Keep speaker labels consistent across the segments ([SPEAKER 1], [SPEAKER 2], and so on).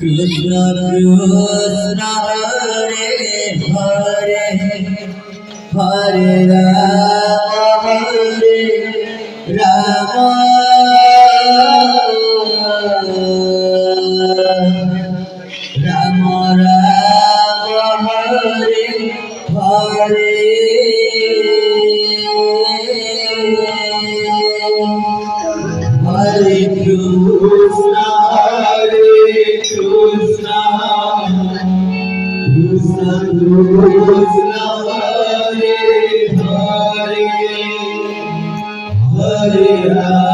[SPEAKER 1] Krishna Krishna Hare Hare Hare Rama Rama Rama Rama Hare Hare Hare Krishna Krishna Krishna Krishna Hare Hare Hare Rama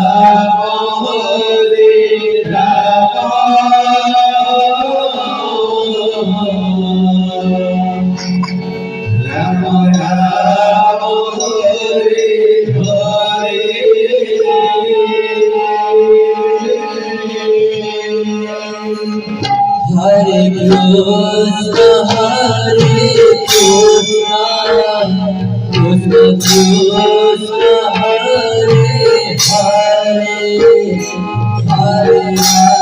[SPEAKER 1] Rama Rama Hare Hare Krishna Krishna Krishna Hare Hare Hare Rama